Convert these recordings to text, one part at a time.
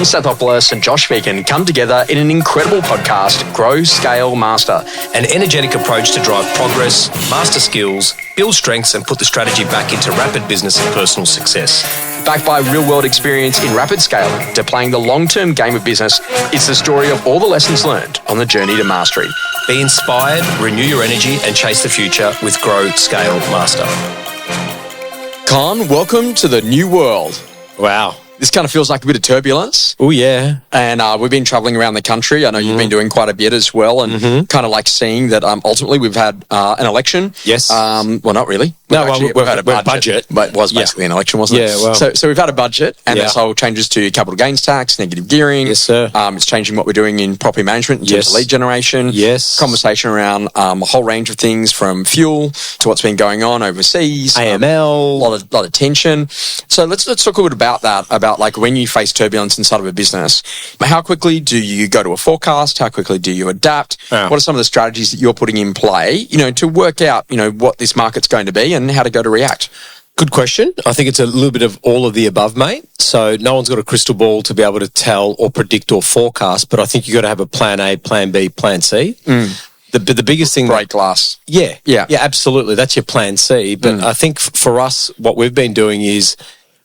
Stathopoulos and Josh Phegan come together in an incredible podcast, Grow, Scale, Master. An energetic approach to drive progress, master skills, build strengths and put the strategy back into rapid business and personal success. Backed by real-world experience in rapid scaling to playing the long-term game of business, it's the story of all the lessons learned on the journey to mastery. Be inspired, renew your energy and chase the future with Grow, Scale, Master. Con, welcome to the new world. Wow. This kind of feels like a bit of turbulence. Oh, yeah. And we've been travelling around the country. I know you've been doing quite a bit as well, and kind of like seeing that ultimately we've had an election. Yes. Well, not really. We've had a budget. But it was basically an election, wasn't it? Yeah, well. So we've had a budget, and there's whole changes to capital gains tax, negative gearing. Yes, sir. It's changing what we're doing in property management in terms of lead generation. Yes. Conversation around a whole range of things from fuel to what's been going on overseas. AML. A lot of tension. So let's talk a bit about that, about like when you face turbulence inside of a business. How quickly do you go to a forecast? How quickly do you adapt? What are some of the strategies that you're putting in play, to work out, what this market's going to be and how to go to react? Good question. I think it's a little bit of all of the above, mate. So no one's got a crystal ball to be able to tell or predict or forecast, but I think you've got to have a plan A, plan B, plan C. The biggest thing... Break glass. Yeah, absolutely. That's your plan C. But I think for us, what we've been doing is,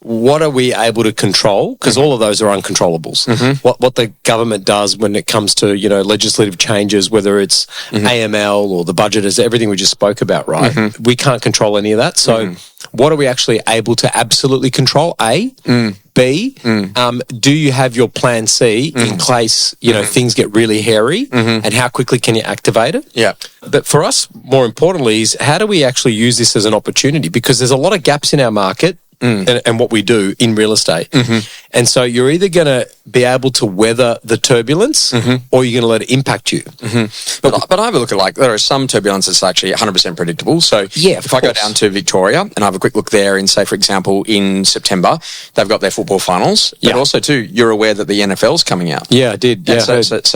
what are we able to control? Because all of those are uncontrollables. What the government does when it comes to, legislative changes, whether it's AML or the budget, is everything we just spoke about, right? We can't control any of that. So what are we actually able to absolutely control? A. B, do you have your plan C in case, things get really hairy, and how quickly can you activate it? Yeah. But for us, more importantly, is how do we actually use this as an opportunity? Because there's a lot of gaps in our market and what we do in real estate. And so you're either going to be able to weather the turbulence or you're going to let it impact you. But I have a look at there are some turbulence that's actually 100% predictable. So if I go down to Victoria and I have a quick look there and say, for example, in September, they've got their football finals. But also too, you're aware that the NFL's coming out. Yeah, I did. Yeah, so that's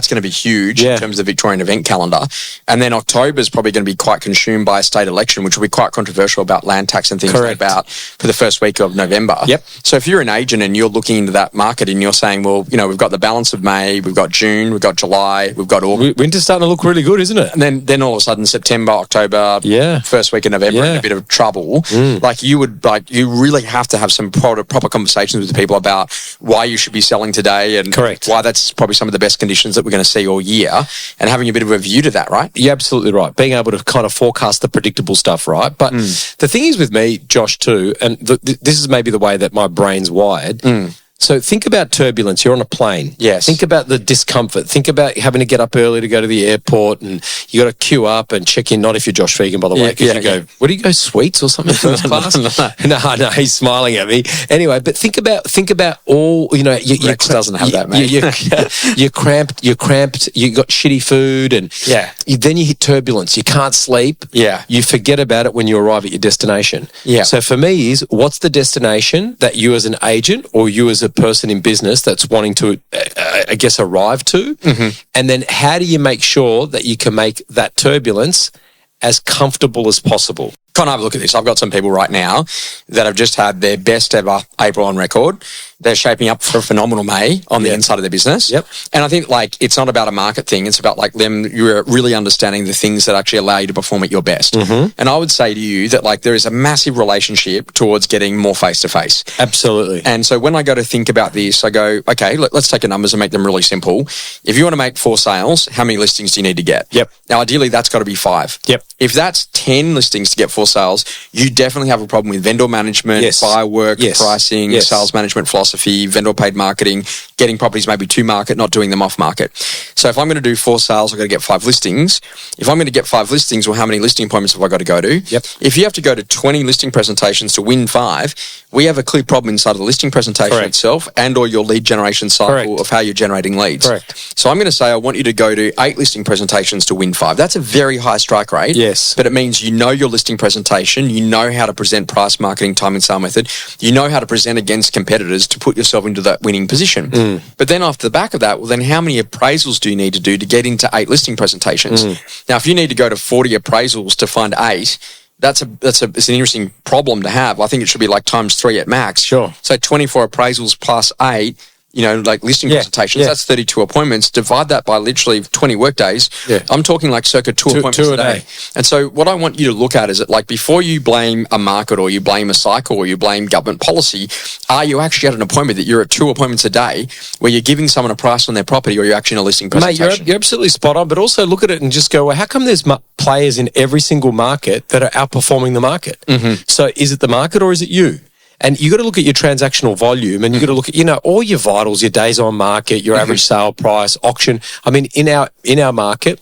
going to be huge in terms of the Victorian event calendar. And then October is probably going to be quite consumed by a state election, which will be quite controversial about land tax and things like that for the first week of November. So if you're an agent and you're looking into that market and you're saying, well, we've got the balance of May, we've got June, we've got July, we've got August. Winter's starting to look really good, isn't it? And then all of a sudden September, October, first week of November, in a bit of trouble. You really have to have some proper conversations with the people about why you should be selling today and why that's probably some of the best conditions that we're going to see all year, and having a bit of a view to that, right? You're absolutely right. Being able to kind of forecast the predictable stuff, right? But the thing is with me, Josh, too, and this is maybe the way that my brain's wired. So think about turbulence. You're on a plane. Yes. Think about the discomfort. Think about having to get up early to go to the airport, and you got to queue up and check in. Not if you're Josh Phegan, by the way, because you go, what do you go, sweets or something first class? No, he's smiling at me. Anyway, but think about all, Rex doesn't have that, mate. You're cramped, you got shitty food, and then you hit turbulence. You can't sleep. Yeah. You forget about it when you arrive at your destination. Yeah. So for me is, what's the destination that you as an agent or you as a person in business that's wanting to, arrive to? And then how do you make sure that you can make that turbulence as comfortable as possible? Can't have a look at this. I've got some people right now that have just had their best ever April on record. They're shaping up for a phenomenal May on the inside of their business. And I think it's not about a market thing. It's about them, you're really understanding the things that actually allow you to perform at your best. And I would say to you that there is a massive relationship towards getting more face-to-face. Absolutely. And so when I go to think about this, I go, okay, let's take the numbers and make them really simple. If you want to make 4 sales, how many listings do you need to get? Now, ideally, that's got to be 5. If that's 10 listings to get 4 sales, you definitely have a problem with vendor management, buyer work, pricing, sales management philosophy, vendor paid marketing, getting properties maybe to market, not doing them off market. So if I'm going to do 4 sales, I've got to get 5 listings. If I'm going to get 5 listings, well, how many listing appointments have I got to go to? If you have to go to 20 listing presentations to win 5, we have a clear problem inside of the listing presentation itself and or your lead generation cycle of how you're generating leads. So I'm going to say I want you to go to 8 listing presentations to win 5. That's a very high strike rate. But it means you know your listing presentation, you know how to present price, marketing, time and sale method, you know how to present against competitors to put yourself into that winning position. But then off the back of that, well, then how many appraisals do you need to do to get into 8 listing presentations? Now, if you need to go to 40 appraisals to find 8, it's an interesting problem to have. I think it should be like times 3 at max. Sure. So 24 appraisals plus 8, like listing consultations, that's 32 appointments. Divide that by literally 20 work days. Yeah. I'm talking like circa two appointments a day. And so what I want you to look at is that, like, before you blame a market or you blame a cycle or you blame government policy, are you actually at an appointment that you're at 2 appointments a day where you're giving someone a price on their property, or you're actually in a listing presentation? Mate, you're absolutely spot on, but also look at it and just go, well, how come there's players in every single market that are outperforming the market? Mm-hmm. So is it the market or is it you? And you got to look at your transactional volume, and you got to look at, all your vitals, your days on market, your average sale price, auction. I mean, in our market,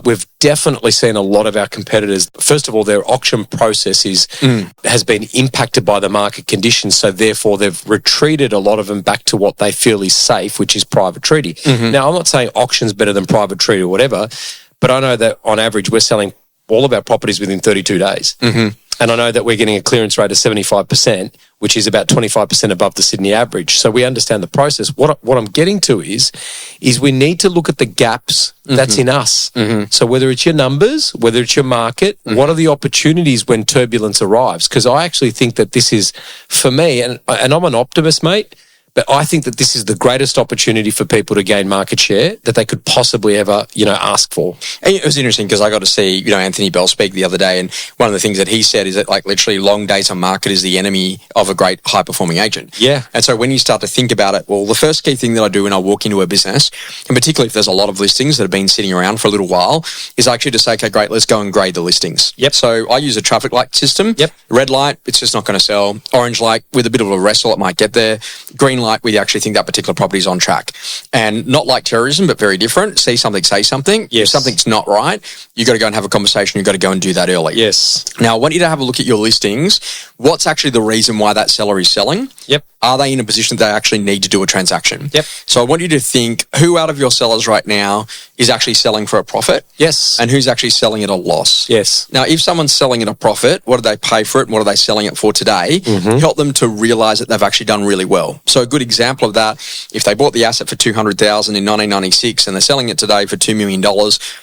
we've definitely seen a lot of our competitors. First of all, their auction process has been impacted by the market conditions, so therefore they've retreated a lot of them back to what they feel is safe, which is private treaty. Mm-hmm. Now, I'm not saying auction's better than private treaty or whatever, but I know that on average we're selling all of our properties within 32 days. Mm-hmm. And I know that we're getting a clearance rate of 75%, which is about 25% above the Sydney average. So we understand the process. What I'm getting to is we need to look at the gaps that's in us. Mm-hmm. So whether it's your numbers, whether it's your market, what are the opportunities when turbulence arrives? Because I actually think that this is, for me, and I'm an optimist, mate, but I think that this is the greatest opportunity for people to gain market share that they could possibly ever, ask for. And it was interesting because I got to see, Anthony Bell speak the other day, and one of the things that he said is that, like, literally long days on market is the enemy of a great high-performing agent. Yeah. And so when you start to think about it, well, the first key thing that I do when I walk into a business, and particularly if there's a lot of listings that have been sitting around for a little while, is actually to say, okay, great, let's go and grade the listings. Yep. So I use a traffic light system. Yep. Red light, it's just not going to sell. Orange light, with a bit of a wrestle, it might get there. Green light, we actually think that particular property is on track. And not like terrorism, but very different. See something, say something. Yes. If something's not right, you got to go and have a conversation. You've got to go and do that early. Yes. Now, I want you to have a look at your listings. What's actually the reason why that seller is selling? Yep. Are they in a position that they actually need to do a transaction? Yep. So I want you to think, who out of your sellers right now is actually selling for a profit? Yes. And who's actually selling at a loss? Yes. Now, if someone's selling at a profit, what do they pay for it and what are they selling it for today? Mm-hmm. Help them to realize that they've actually done really well. So a good example of that, if they bought the asset for $200,000 in 1996 and they're selling it today for $2 million,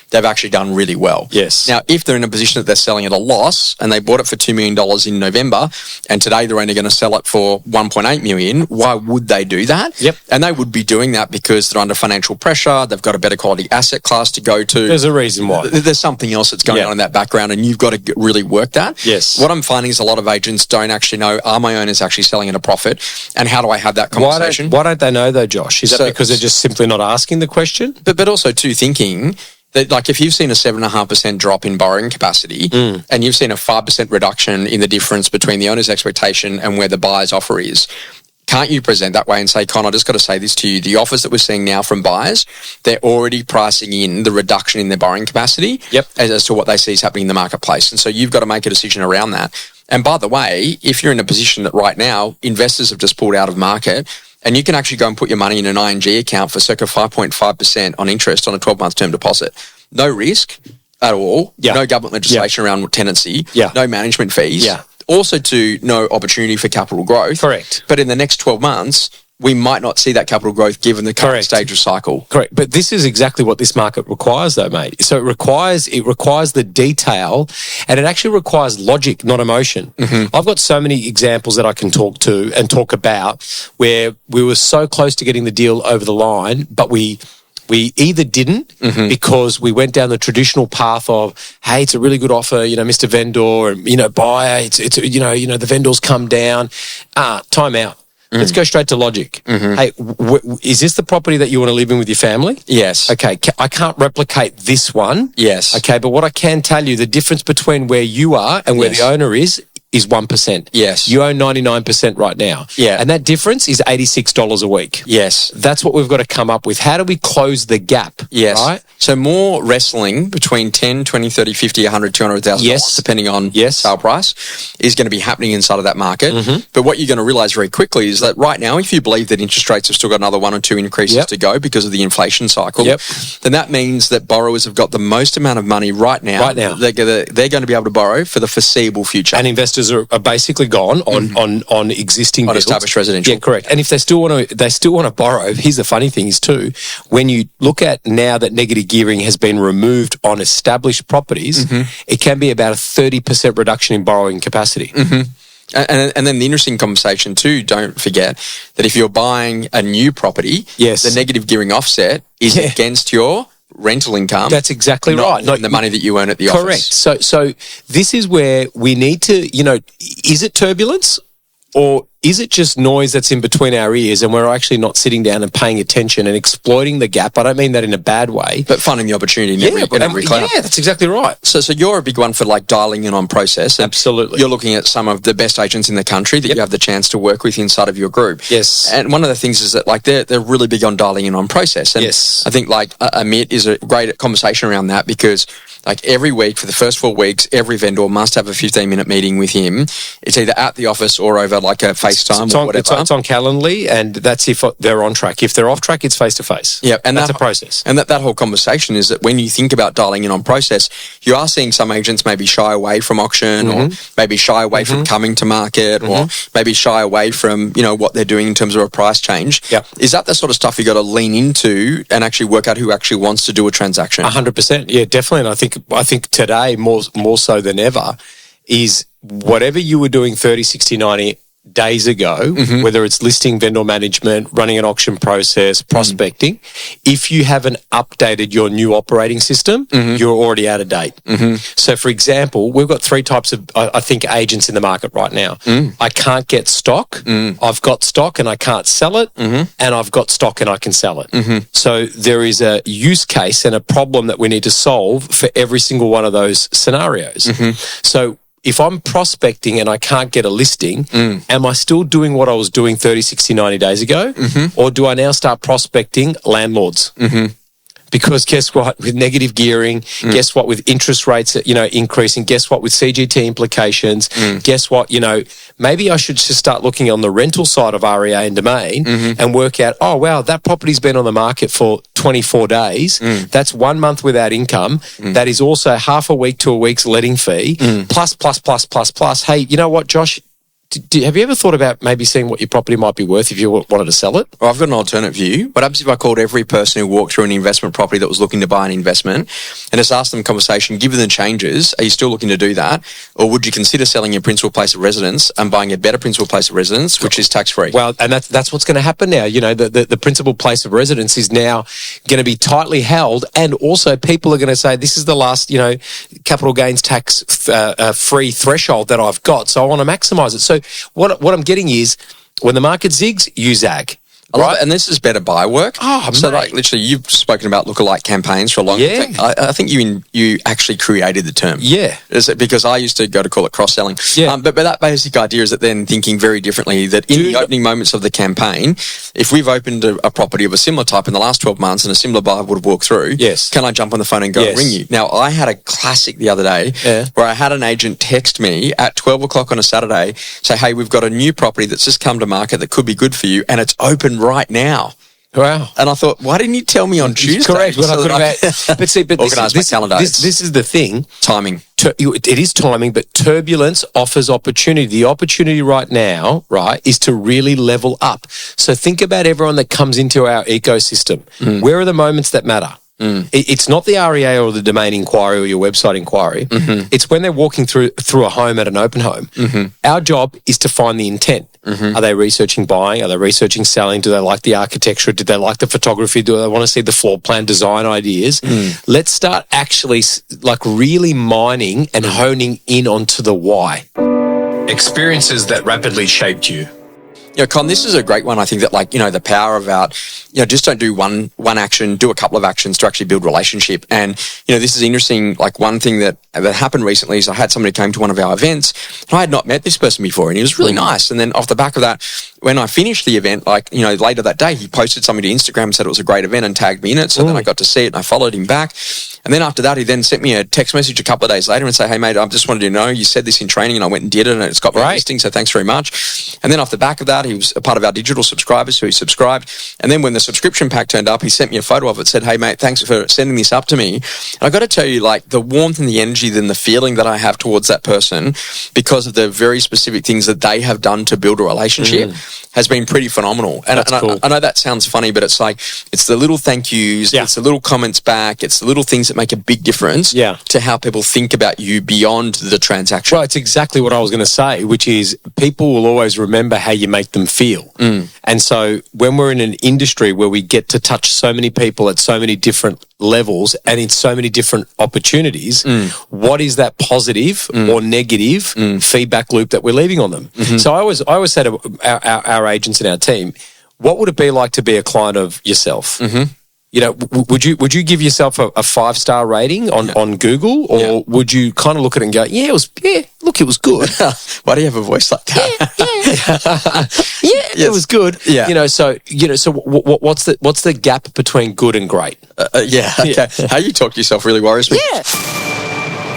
they've actually done really well. Yes. Now, if they're in a position that they're selling at a loss and they bought it for $2 million in November and today they're only going to sell it for $1.8 million, why would they do that? Yep. And they would be doing that because they're under financial pressure. They've got a better quality asset class to go to. There's a reason why. There's something else that's going on in that background, and you've got to really work that. Yes. What I'm finding is a lot of agents don't actually know, are my owners actually selling at a profit? And how do I have that conversation? Why don't they know though, Josh? Is that because they're just simply not asking the question? But also too, thinking that, like, if you've seen a 7.5% drop in borrowing capacity and you've seen a 5% reduction in the difference between the owner's expectation and where the buyer's offer is, can't you present that way and say, Con, I just got to say this to you, the offers that we're seeing now from buyers, they're already pricing in the reduction in their borrowing capacity as to what they see is happening in the marketplace. And so you've got to make a decision around that. And by the way, if you're in a position that right now investors have just pulled out of market, and you can actually go and put your money in an ING account for circa 5.5% on interest on a 12-month term deposit. No risk at all. Yeah. No government legislation around tenancy. Yeah. No management fees. Yeah. Also to no opportunity for capital growth. Correct. But in the next 12 months, we might not see that capital growth given the current stage of cycle. Correct. But this is exactly what this market requires though, mate. So it requires the detail, and it actually requires logic, not emotion. Mm-hmm. I've got so many examples that I can talk to and talk about where we were so close to getting the deal over the line, but we either didn't because we went down the traditional path of, hey, it's a really good offer, Mr. Vendor, and, buyer, it's the vendors come down. Time out. Let's go straight to logic. Mm-hmm. Hey, is this the property that you want to live in with your family? Yes. Okay, I can't replicate this one. Yes. Okay, but what I can tell you, the difference between where you are and where the owner is 1%. Yes. You own 99% right now. Yeah. And that difference is $86 a week. Yes. That's what we've got to come up with. How do we close the gap? Yes. Right? So more wrestling between 10, 20, 30, 50, 100, $200,000, depending on sale price, is going to be happening inside of that market. Mm-hmm. But what you're going to realize very quickly is that right now, if you believe that interest rates have still got another 1 or 2 increases to go because of the inflation cycle, then that means that borrowers have got the most amount of money right now. They're going to be able to borrow for the foreseeable future. And investors mortgages are basically gone on existing builds. Established residential. Yeah, correct. And if they still want to borrow, here's the funny thing is too, when you look at now that negative gearing has been removed on established properties, it can be about a 30% reduction in borrowing capacity. And then the interesting conversation too, don't forget that if you're buying a new property, the negative gearing offset is against your rental income. That's exactly right. Not the money that you earn at the office. Correct. So this is where we need to, is it turbulence or is it just noise that's in between our ears and we're actually not sitting down and paying attention and exploiting the gap? I don't mean that in a bad way. But finding the opportunity in every cloud. Yeah, that's exactly right. So you're a big one for like dialing in on process. Absolutely. You're looking at some of the best agents in the country that you have the chance to work with inside of your group. Yes. And one of the things is that like they're really big on dialing in on process. And I think like Amit is a great conversation around that because like every week for the first 4 weeks, every vendor must have a 15-minute meeting with him. It's either at the office or over like a FaceTime or whatever. It's on Calendly, and that's if they're on track. If they're off track, it's face-to-face. Yeah, and that's a process. And that whole conversation is that when you think about dialing in on process, you are seeing some agents maybe shy away from auction or maybe shy away from coming to market or maybe shy away from, what they're doing in terms of a price change. Yep. Is that the sort of stuff you got to lean into and actually work out who actually wants to do a transaction? 100%. Yeah, definitely. And I think today, more so than ever, is whatever you were doing 30, 60, 90 days ago, whether it's listing, vendor management, running an auction process, prospecting, if you haven't updated your new operating system, you're already out of date. So, for example, we've got 3 types of, I think, agents in the market right now. I can't get stock, I've got stock and I can't sell it, and I've got stock and I can sell it. So there is a use case and a problem that we need to solve for every single one of those scenarios. So if I'm prospecting and I can't get a listing, am I still doing what I was doing 30, 60, 90 days ago? Or do I now start prospecting landlords? Because guess what? With negative gearing, guess what? With interest rates, increasing, guess what? With CGT implications, guess what? Maybe I should just start looking on the rental side of REA and Domain and work out, oh, wow, that property's been on the market for 24 days. That's 1 month without income. That is also half a week to a week's letting fee, plus. Hey, you know what, Josh? Have you ever thought about maybe seeing what your property might be worth if you wanted to sell it? Well, I've got an alternate view. What happens if I called every person who walked through an investment property that was looking to buy an investment and just asked them a conversation, given the changes, are you still looking to do that? Or would you consider selling your principal place of residence and buying a better principal place of residence, which is tax-free? Well, and that's what's going to happen now. The principal place of residence is now going to be tightly held, and also people are going to say, this is the last, capital gains tax free threshold that I've got, so I want to maximise it. So what I'm getting is, when the market zigs, you zag. I love it. And this is better buy work. Oh, so mate. like literally, you've spoken about lookalike campaigns for a long time. I think you actually created the term. Yeah. Is it because I used to go to call it cross-selling. Yeah. But that basic idea is that then thinking very differently, that in the opening moments of the campaign, if we've opened a property of a similar type in the last 12 months and a similar buyer would have walked through, can I jump on the phone and go and ring you? Now, I had a classic the other day where I had an agent text me at 12 o'clock on a Saturday, say, hey, we've got a new property that's just come to market that could be good for you, and it's open right now. Wow. And I thought, why didn't you tell me on Tuesday? Correct. But organise my calendar. This is the thing. Timing. It is timing, but turbulence offers opportunity. The opportunity right now, is to really level up. So think about everyone that comes into our ecosystem. Where are the moments that matter? It's not the REA or the domain inquiry or your website inquiry. It's when they're walking through a home at an open home. Our job is to find the intent. Are they researching buying? Are they researching selling? Do they like the architecture? Do they like the photography? Do they want to see the floor plan design ideas? Let's start actually really mining and honing in onto the why. Experiences that rapidly shaped you. Con, this is a great one. I think that the power about, just don't do one action, do a couple of actions to actually build relationship. And, this is interesting. Like one thing that happened recently is I had somebody who came to one of our events and I had not met this person before and he was really nice. And then off the back of that, when I finished the event, later that day, he posted something to Instagram and said it was a great event and tagged me in it. So then I got to see it and I followed him back. And then after that, he then sent me a text message a couple of days later and said, hey mate, I just wanted to know, you said this in training and I went and did it and it's got me listing. So thanks very much. And then off the back of that, He was a part of our digital subscribers, so he subscribed. And then when the subscription pack turned up, he sent me a photo of it, said, hey, mate, thanks for sending this up to me. And I got to tell you, like, the warmth and the energy, then the feeling that I have towards that person because of the very specific things that they have done to build a relationship has been pretty phenomenal. And, cool. I know that sounds funny, but it's like, it's the little thank yous, it's the little comments back, it's the little things that make a big difference to how people think about you beyond the transaction. Well, it's exactly what I was going to say, which is people will always remember how you make them feel. And so when we're in an industry where we get to touch so many people at so many different levels and in so many different opportunities, what is that positive or negative feedback loop that we're leaving on them? So I always say to our agents and our team, what would it be like to be a client of yourself? You know, would you give yourself a 5-star rating on Google, or would you kind of look at it and go, it was good. Why do you have a voice like that? It was good. Yeah. So what's the gap between good and great? Okay. How you talk to yourself really worries me.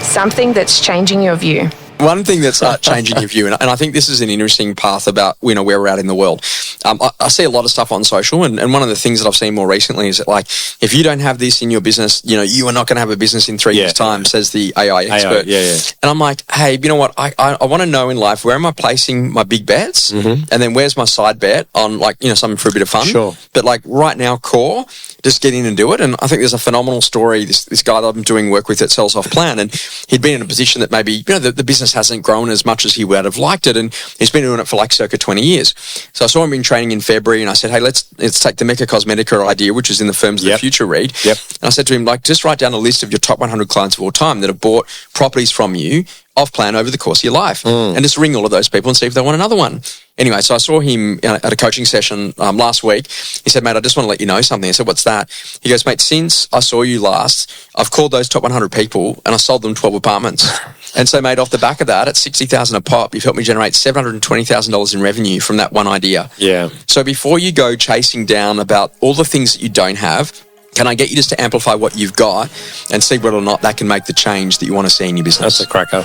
Something that's changing your view. One thing that's changing your view, and I think this is an interesting path about where we're at in the world. I see a lot of stuff on social, and one of the things that I've seen more recently is that, like, if you don't have this in your business, you are not going to have a business in 3 years' time, says the AI expert. And I'm like, hey, you know what? I want to know in life, where am I placing my big bets, and then where's my side bet on, like, something for a bit of fun. Sure. But, like, right now, core, just get in and do it. And I think there's a phenomenal story. This guy that I'm doing work with that sells off plan, and he'd been in a position that maybe the business hasn't grown as much as he would have liked it, and he's been doing it for like circa 20 years. So I saw him in training in February, and I said, hey, let's take the Mecca Cosmetica idea, which is in the Firms of the Future read. And I said to him, like, just write down a list of your top 100 clients of all time that have bought properties from you off plan over the course of your life, and just ring all of those people and see if they want another one. Anyway, so I saw him at a coaching session last week. He said, mate, I just want to let you know something. I said, what's that? He goes, mate, since I saw you last, I've called those top 100 people and I sold them 12 apartments. And so, mate, off the back of that, at $60,000 a pop, you've helped me generate $720,000 in revenue from that one idea. So before you go chasing down about all the things that you don't have, can I get you just to amplify what you've got and see whether or not that can make the change that you want to see in your business? That's a cracker.